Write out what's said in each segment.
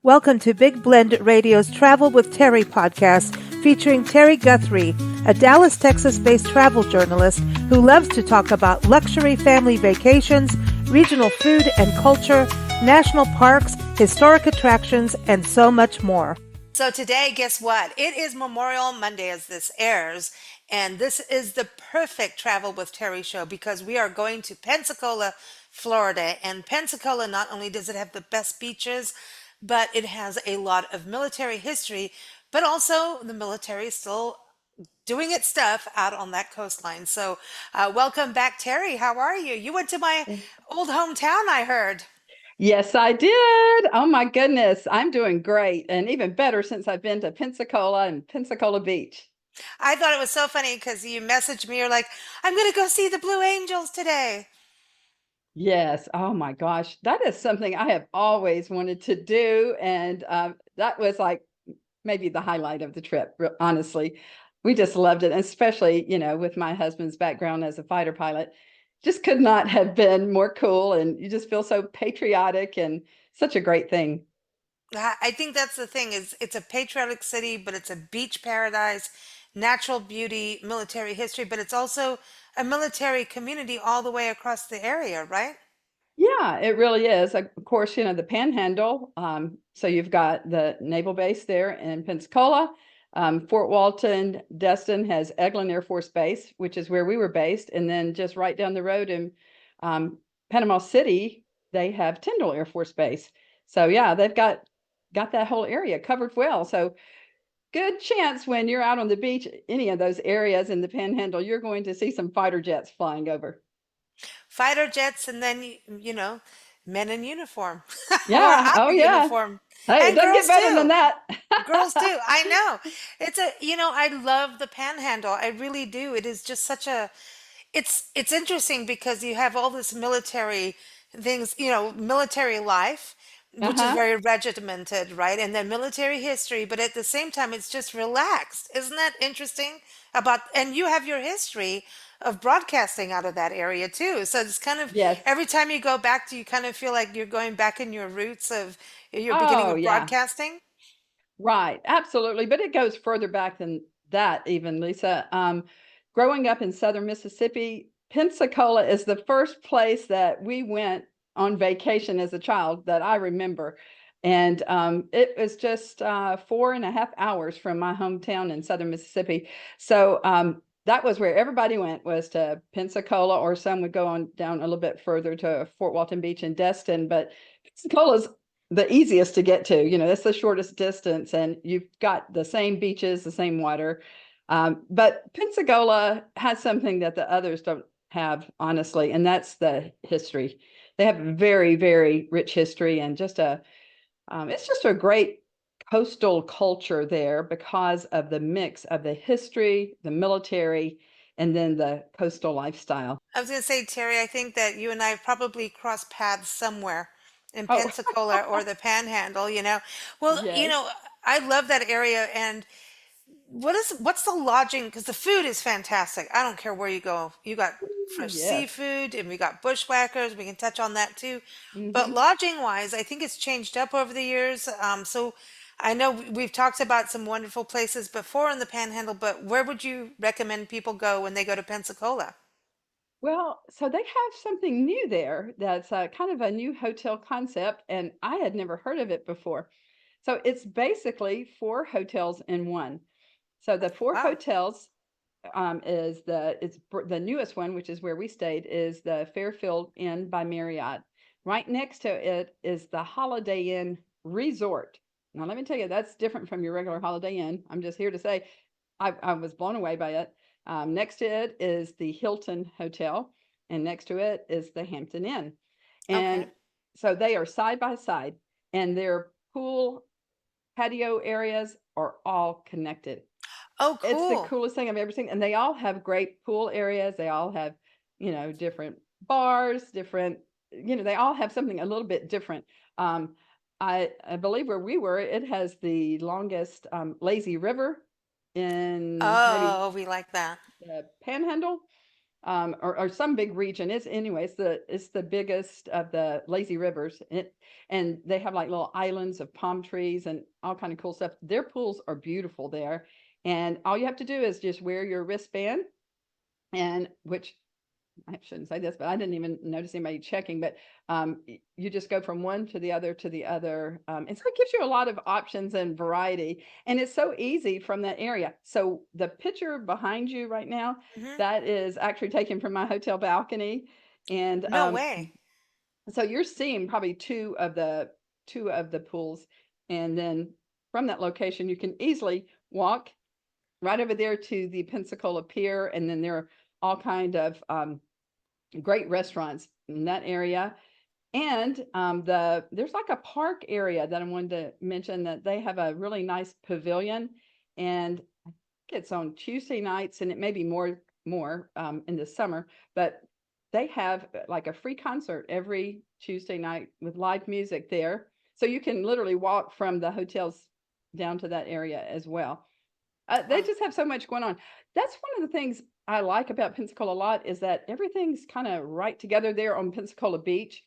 Welcome to Big Blend Radio's Travel with Terri podcast, featuring Terri Guthrie, a Dallas, Texas-based travel journalist who loves to talk about luxury family vacations, regional food and culture, national parks, historic attractions, and so much more. So today, guess what? It is Memorial Monday as this airs, and this is the perfect Travel with Terri show because we are going to Pensacola, Florida. And Pensacola, not only does it have the best beaches, but it has a lot of military history, but also the military is still doing its stuff out on that coastline. So, welcome back, Terri. How are you? You went to my old hometown, I heard. Yes, I did. Oh my goodness. I'm doing great and even better since I've been to Pensacola and Pensacola Beach. I thought it was so funny because you messaged me, you're like, I'm going to go see the Blue Angels today. Yes. Oh my gosh. That is something I have always wanted to do. And that was like maybe the highlight of the trip, honestly. We just loved it, especially, with my husband's background as a fighter pilot. Just could not have been more cool. And you just feel so patriotic and such a great thing. I think that's the thing is it's a patriotic city, but it's a beach paradise, natural beauty, military history, but it's also a military community all the way across the area, right? Yeah, it really is. Of course, the Panhandle. So you've got the naval base there in Pensacola. Fort Walton, Destin has Eglin Air Force Base, which is where we were based. And then just right down the road in Panama City, they have Tyndall Air Force Base. So yeah, they've got that whole area covered well. So good chance when you're out on the beach, any of those areas in the Panhandle, you're going to see some fighter jets flying over. Fighter jets and then men in uniform or Yeah. out Oh of yeah. uniform Hey, it and doesn't get girls better than too. that. Girls too. I know. I love the panhandle. I really do. It is just such a it's interesting because you have all this military things, military life, which is Uh-huh. very regimented, right? And then military history, but at the same time it's just relaxed. Isn't that interesting? And you have your history of broadcasting out of that area too. So it's kind of Yes. every time you go back to you kind of feel like you're going back in your roots of your beginning Oh, of yeah. broadcasting. Right. Absolutely. But it goes further back than that, even, Lisa. Growing up in southern Mississippi, Pensacola is the first place that we went on vacation as a child that I remember. And it was just 4.5 hours from my hometown in southern Mississippi. So that was where everybody went, was to Pensacola, or some would go on down a little bit further to Fort Walton Beach and Destin. But Pensacola's the easiest to get to. That's the shortest distance, and you've got the same beaches, the same water. But Pensacola has something that the others don't have, honestly, and that's the history. They have a very, very rich history, and it's just a great coastal culture there because of the mix of the history, the military, and then the coastal lifestyle. I was going to say, Terry, I think that you and I probably crossed paths somewhere in Oh, Pensacola or the Panhandle. Well, yes. I love that area. And what's the lodging? Because the food is fantastic. I don't care where you go. You got Ooh, fresh yes. seafood and we got bushwhackers. We can touch on that too. But Hmm. lodging wise, I think it's changed up over the years. So I know we've talked about some wonderful places before in the Panhandle, but where would you recommend people go when they go to Pensacola? Well, so they have something new there that's kind of a new hotel concept, and I had never heard of it before. So it's basically four hotels in one. So the four Wow. hotels the newest one, which is where we stayed, is the Fairfield Inn by Marriott. Right next to it is the Holiday Inn Resort. Now, let me tell you, that's different from your regular Holiday Inn. I'm just here to say I was blown away by it. Next to it is the Hilton Hotel, and next to it is the Hampton Inn. Okay. And so they are side by side, and their pool patio areas are all connected. Oh, It's the cool. coolest thing I've ever seen. And they all have great pool areas. They all have, different bars, they all have something a little bit different. Um, I believe where we were, it has the longest lazy river in maybe Oh, we like that. the Panhandle. or some big region. It's the biggest of the lazy rivers. And they have like little islands of palm trees and all kind of cool stuff. Their pools are beautiful there. And all you have to do is just wear your wristband, and which I shouldn't say this, but I didn't even notice anybody checking, but you just go from one to the other to the other. And so it gives you a lot of options and variety. And it's so easy from that area. So the picture behind you right now, Hmm. that is actually taken from my hotel balcony. And No way. so you're seeing probably two of the pools. And then from that location, you can easily walk right over there to the Pensacola Pier. And then there are all kind of great restaurants in that area. And there's like a park area that I wanted to mention, that they have a really nice pavilion, and I think it's on Tuesday nights, and it may be more in the summer, but they have like a free concert every Tuesday night with live music there. So you can literally walk from the hotels down to that area as well. They Wow. just have so much going on. That's one of the things I like about Pensacola a lot, is that everything's kind of right together there on Pensacola Beach.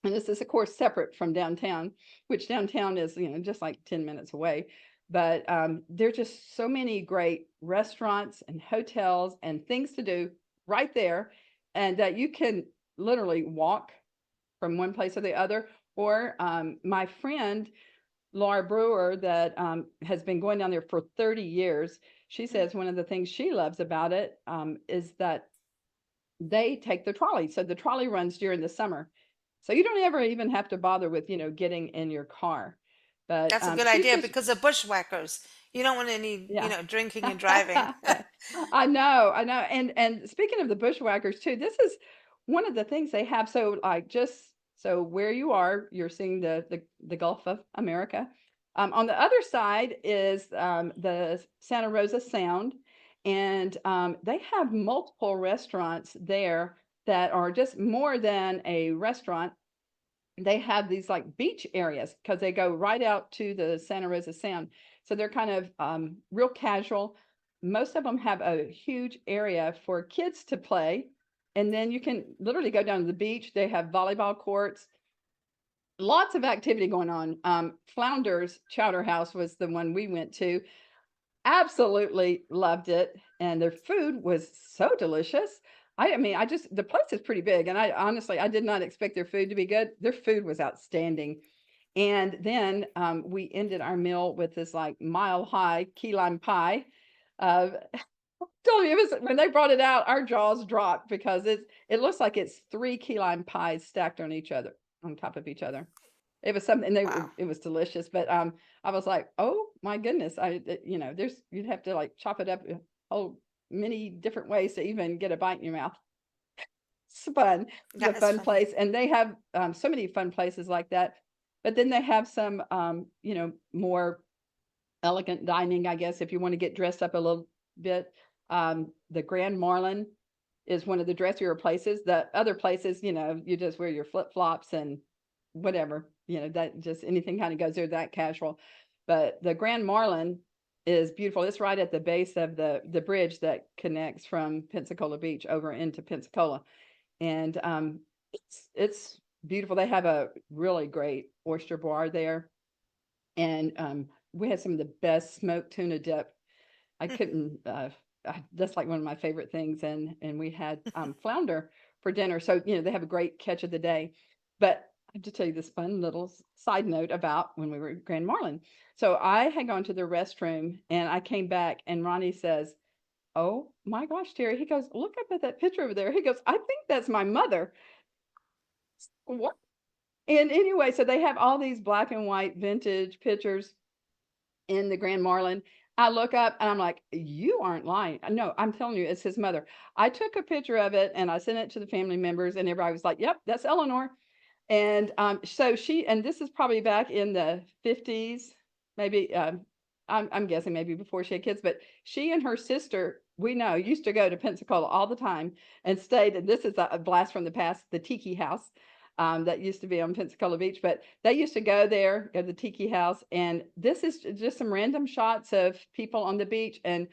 And this is, of course, separate from downtown, which downtown is, just like 10 minutes away. But there are just so many great restaurants and hotels and things to do right there, and that you can literally walk from one place to the other. Or my friend Laura Brewer, that has been going down there for 30 years. She says one of the things she loves about it is that they take the trolley. So the trolley runs during the summer. So you don't ever even have to bother with, getting in your car. But That's a good she's idea just, because of bushwhackers. You don't want any, yeah. drinking and driving. I know. And speaking of the bushwhackers too, this is one of the things they have. So like, just so where you are, you're seeing the Gulf of America. On the other side is the Santa Rosa Sound, and they have multiple restaurants there that are just more than a restaurant. They have these like beach areas because they go right out to the Santa Rosa Sound. So they're kind of real casual. Most of them have a huge area for kids to play. And then you can literally go down to the beach. They have volleyball courts, lots of activity going on. Flounder's Chowder House was the one we went to. Absolutely loved it, and their food was so delicious. I mean, the place is pretty big, and I honestly, I did not expect their food to be good. Their food was outstanding. And then we ended our meal with this like mile high key lime pie. Uh, Told you, it was when they brought it out, our jaws dropped, because it looks like it's three key lime pies stacked on each other, on top of each other. It was something, Wow. it was delicious, but I was like, oh my goodness, there's, you'd have to like chop it up oh many different ways to even get a bite in your mouth. It's fun. It's a That is fun funny. place, and they have so many fun places like that. But then they have some more elegant dining, I guess, if you want to get dressed up a little bit. The Grand Marlin is one of the dressier places. The other places, you just wear your flip flops and whatever, that just anything kind of goes there, that casual. But the Grand Marlin is beautiful. It's right at the base of the bridge that connects from Pensacola Beach over into Pensacola. And it's beautiful. They have a really great oyster bar there. And we had some of the best smoked tuna dip. I couldn't. That's like one of my favorite things. And we had flounder for dinner. So they have a great catch of the day. But I have to tell you this fun little side note about when we were at Grand Marlin. So I had gone to the restroom, and I came back, and Ronnie says, "Oh my gosh, Terry!" He goes, "Look up at that picture over there." He goes, "I think that's my mother." What? And anyway, so they have all these black and white vintage pictures in the Grand Marlin. I look up and I'm like, you aren't lying. No, I'm telling you, it's his mother. I took a picture of it and I sent it to the family members, and everybody was like, yep, that's Eleanor. And so and this is probably back in the 50s, maybe, I'm guessing maybe before she had kids, but she and her sister, we know, used to go to Pensacola all the time and stayed. And this is a blast from the past, the Tiki House. That used to be on Pensacola Beach, but they used to go there at the Tiki House. And this is just some random shots of people on the beach. And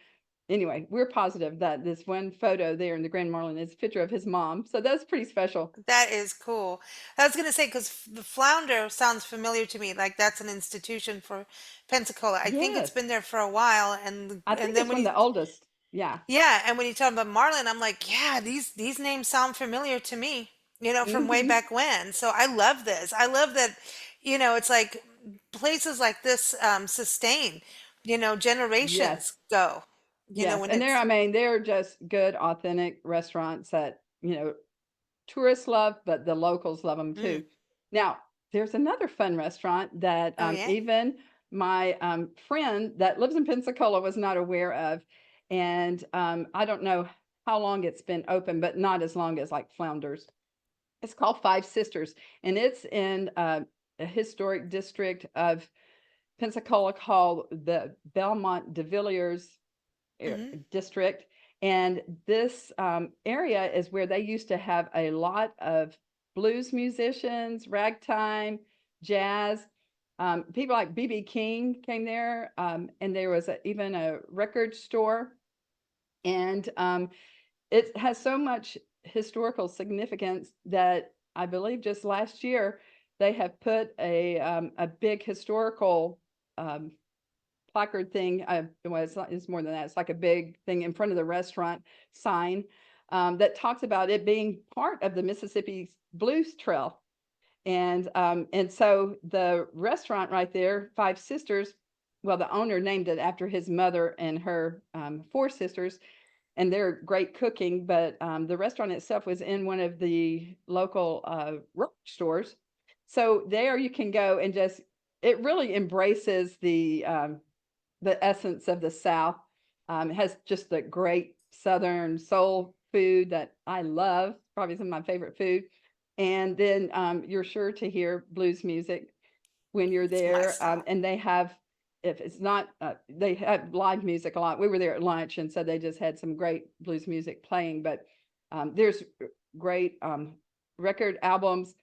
anyway, we're positive that this one photo there in the Grand Marlin is a picture of his mom. So that's pretty special. That is cool. I was gonna say because the Flounder sounds familiar to me. Like that's an institution for Pensacola. I think it's Yes. been there for a while, I and think then it's when one of you the oldest. Yeah. yeah, and when you talk about Marlin, I'm like, yeah, these names sound familiar to me. From way Hmm. back when. So I love this. I love that. It's like places like this sustain. Yes. Generations go. Yes. When And it's I mean, they're just good, authentic restaurants that, tourists love, but the locals love them mm, too. Now, there's another fun restaurant that oh yeah. even my friend that lives in Pensacola was not aware of. And I don't know how long it's been open, but not as long as like Flounders. It's called Five Sisters, and it's in a historic district of Pensacola called the Belmont de Villiers Hmm. district. And this area is where they used to have a lot of blues musicians, ragtime, jazz. People like B.B. King came there, and there was even a record store. And it has so much historical significance that I believe just last year they have put a big historical um, placard thing. Well, it's more than that. It's like a big thing in front of the restaurant sign that talks about it being part of the Mississippi Blues Trail. And so the restaurant right there, Five Sisters, well, the owner named it after his mother and her four sisters, and they're great cooking. But the restaurant itself was in one of the local rock stores. So there you can go and just, it really embraces the essence of the South. It has just the great Southern soul food that I love, probably some of my favorite food. And then you're sure to hear blues music when you're It's my there. style. And they have, if it's not, they have live music a lot. We were there at lunch, and so they just had some great blues music playing. But there's great record albums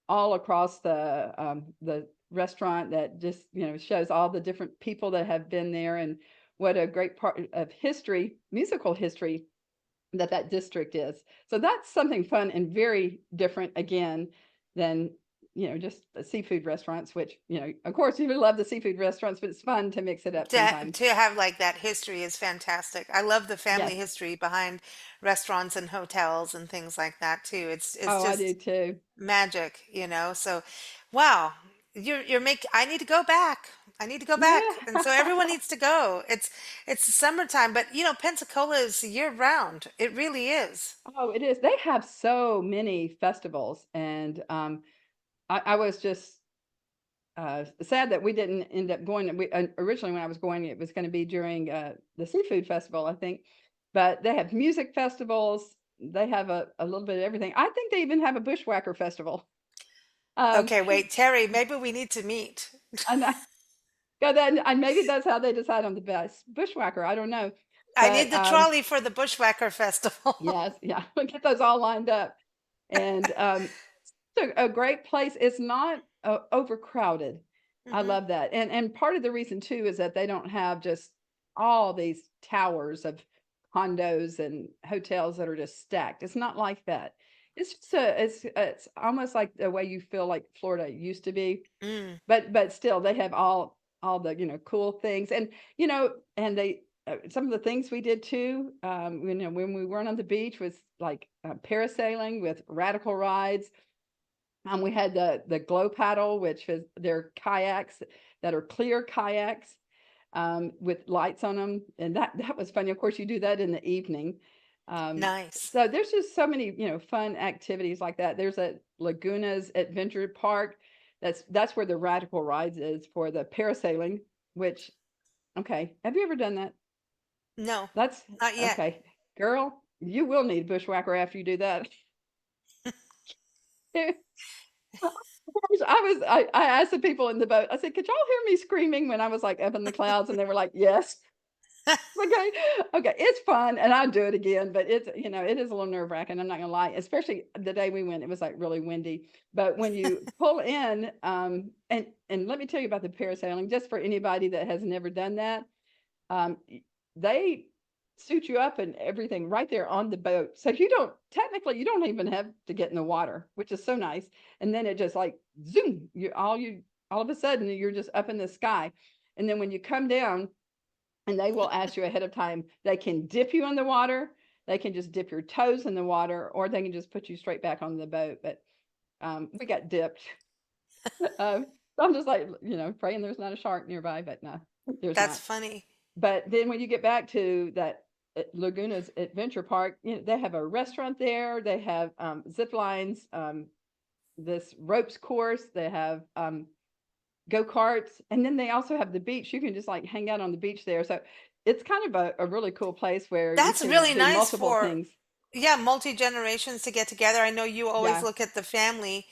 all across the restaurant that just shows all the different people that have been there, and what a great part of history, musical history, that district is. So that's something fun and very different again than just the seafood restaurants, which of course you love the seafood restaurants, but it's fun to mix it up sometimes. To have like that history is fantastic. I love the family Yes. history behind restaurants and hotels and things like that too. It's Oh, I do just too. magic, So, wow, you're make. I need to go back. I need to go back, and so everyone Yeah. needs to go. It's summertime, but Pensacola is year round. It really is. Oh, it is. They have so many festivals, and I was just sad that we didn't end up going. We originally, when I was going, it was going to be during the seafood festival, I think. But they have music festivals. They have a little bit of everything. I think they even have a bushwhacker festival. Um, Okay, wait, Terry, maybe we need to meet. and I, yeah, and maybe that's how they decide on the best bushwhacker. I don't know, I need but the trolley for the Bushwhacker Festival. yes, yeah, we'll get those all lined up. And it's a great place. It's not overcrowded. I Hmm. love that. And part of the reason too is that they don't have just all these towers of condos and hotels that are just stacked. It's not like that. It's just it's almost like the way you feel like Florida used to be, Mm, but still they have all the cool things. And and they some of the things we did too, when we weren't on the beach, was like parasailing with radical rides. We had the glow paddle, which is their kayaks that are clear kayaks with lights on them, and that was funny. Of course, you do that in the evening. Um, nice. so there's just so many fun activities like that. There's a Lagunas Adventure Park. That's where the Radical Rides is for the parasailing. Which, okay, have you ever done that? No, That's not yet. okay, girl. You will need a bushwhacker after you do that. I asked the people in the boat, I said, could y'all hear me screaming when I was like up in the clouds? And they were like, yes. Okay. Okay. It's fun. And I'll do it again, but it is a little nerve wracking. I'm not gonna lie, especially the day we went, it was like really windy. But when you pull in, and let me tell you about the parasailing, just for anybody that has never done that. Um, they suit you up and everything right there on the boat. So you don't technically you don't even have to get in the water, which is so nice. And then it just like zoom, you all of a sudden you're just up in the sky. And then when you come down, and they will ask you ahead of time, they can dip you in the water, they can just dip your toes in the water, or they can just put you straight back on the boat. But we got dipped. So I'm just like, praying there's not a shark nearby, but no, there's That's not. funny. But then when you get back to that Laguna's Adventure Park, they have a restaurant there. They have zip lines, this ropes course. They have go karts, and then they also have the beach. You can just like hang out on the beach there. So it's kind of a really cool place where you That's can really do nice multiple for, things. yeah, multi generations to get together. I know you always Yeah, look at the family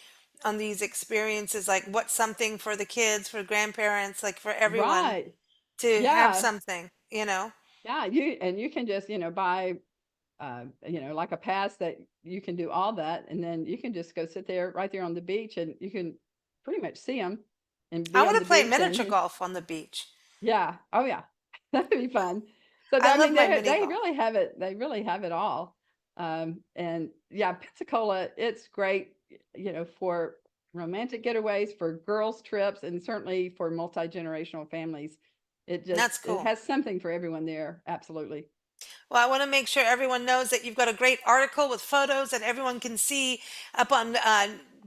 on these experiences, like what's something for the kids, for grandparents, like for everyone right. to have Yeah, something, you know? yeah. You can just buy like a pass that you can do all that, and then you can just go sit there right there on the beach, and you can pretty much see them and I be on want the to play beach. miniature And golf on the beach. yeah, oh yeah, that'd be fun. So I I love mean, my mini they golf. really have it. They really have it all. And yeah, Pensacola, it's great, for romantic getaways, for girls trips, and certainly for multi-generational families. That's It cool. has something for everyone there. Absolutely. Well, I want to make sure everyone knows that you've got a great article with photos that everyone can see up on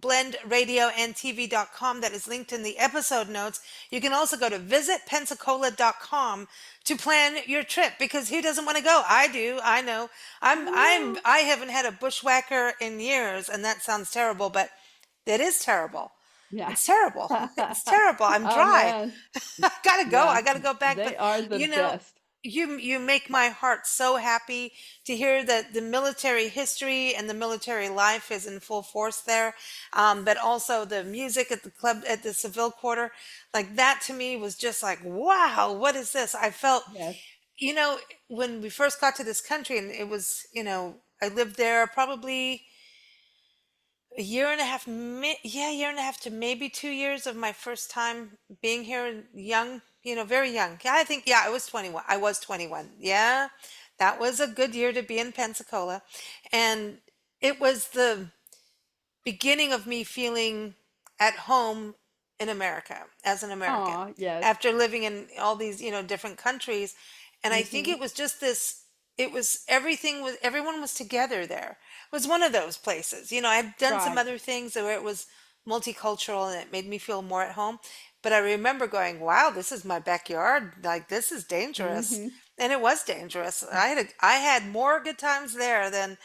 blendradioandtv.com that is linked in the episode notes. You can also go to visitpensacola.com to plan your trip because who doesn't want to go? I do. I know. I know. I haven't had a bushwhacker in years and that sounds terrible, but it is terrible. Yeah. It's terrible. It's terrible. I'm Oh dry. man. I gotta go. Yeah, I gotta go back. But they are the you know, best. you make my heart so happy to hear that the military history and the military life is in full force there. But also the music at the club at the Seville Quarter, like that to me was just like, wow, what is this? I felt, Yes. you know, when we first got to this country and it was, I lived there probably a year and a half, yeah, year and a half to maybe 2 years of my first time being here, young, very young. Yeah, I think, yeah, I was 21. I was 21. Yeah, that was a good year to be in Pensacola. And it was the beginning of me feeling at home in America as an American Oh, yes. after living in all these, different countries. And I think Mm-hmm. it was just this, it was everything was, everyone was together there. It was one of those places. I've done some Right. other things where it was multicultural and it made me feel more at home. But I remember going, wow, this is my backyard. Like, this is dangerous. Mm-hmm. And it was dangerous. I had more good times there than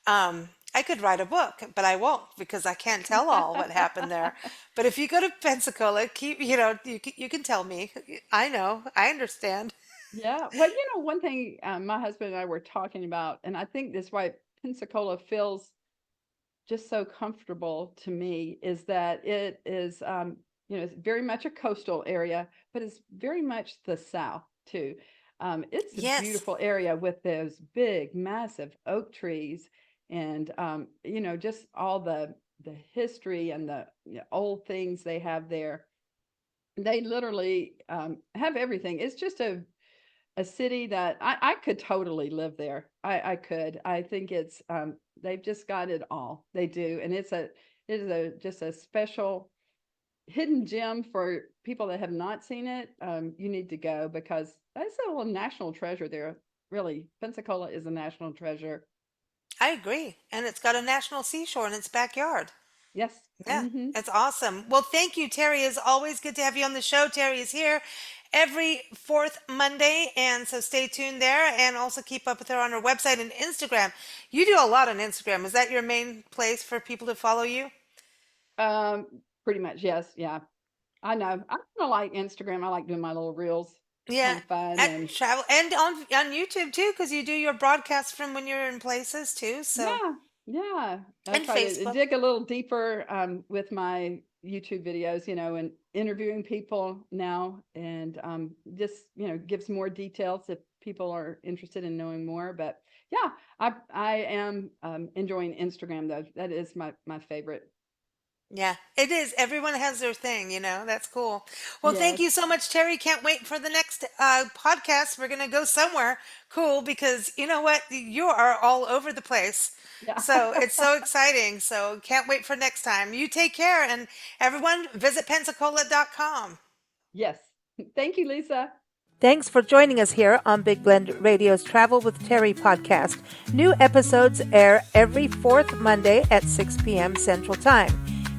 I could write a book, but I won't because I can't tell all what happened there. But if you go to Pensacola, you can tell me. I know, I understand. Yeah. Well, one thing my husband and I were talking about, and I think this why Pensacola feels just so comfortable to me, is that it is, it's very much a coastal area, but it's very much the South too. It's a Yes, beautiful area with those big, massive oak trees, and just all the history and the old things they have there. They literally have everything. It's just a city that I could totally live there. I could. I think it's they've just got it all. They do. And it is a just a special hidden gem for people that have not seen it. You need to go because that's a little national treasure there. Really, Pensacola is a national treasure. I agree. And it's got a national seashore in its backyard. Yes. Yeah, Hmm. it's awesome. Well, thank you, Terry. It's always good to have you on the show. Terry is here every fourth Monday, and so stay tuned there and also keep up with her on her website and Instagram. You do a lot on Instagram. Is that your main place for people to follow you? Um, Pretty much, yes. Yeah. I know. I kind of like Instagram. I like doing my little reels. It's kind Yeah, of fun. at And travel and on YouTube too, because you do your broadcasts from when you're in places too. So yeah, yeah. I and try to Facebook. dig a little deeper with my YouTube videos, and interviewing people now, and just gives more details if people are interested in knowing more. But yeah, I am enjoying Instagram though. That is my favorite. Yeah, it is. Everyone has their thing, you know. That's cool. Well, thank Yes. you so much, Terry. Can't wait for the next podcast. We're going to go somewhere cool because you know what? You are all over the place. Yeah. So it's so exciting. So can't wait for next time. You take care. And everyone, visit Pensacola.com. Yes. Thank you, Lisa. Thanks for joining us here on Big Blend Radio's Travel with Terri podcast. New episodes air every fourth Monday at 6 p.m. Central Time.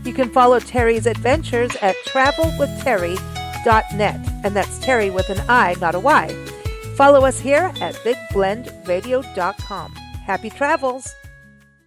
You can follow Terri's adventures at travelwithterri.net, and that's Terry with an I, not a Y. Follow us here at bigblendradio.com. Happy travels!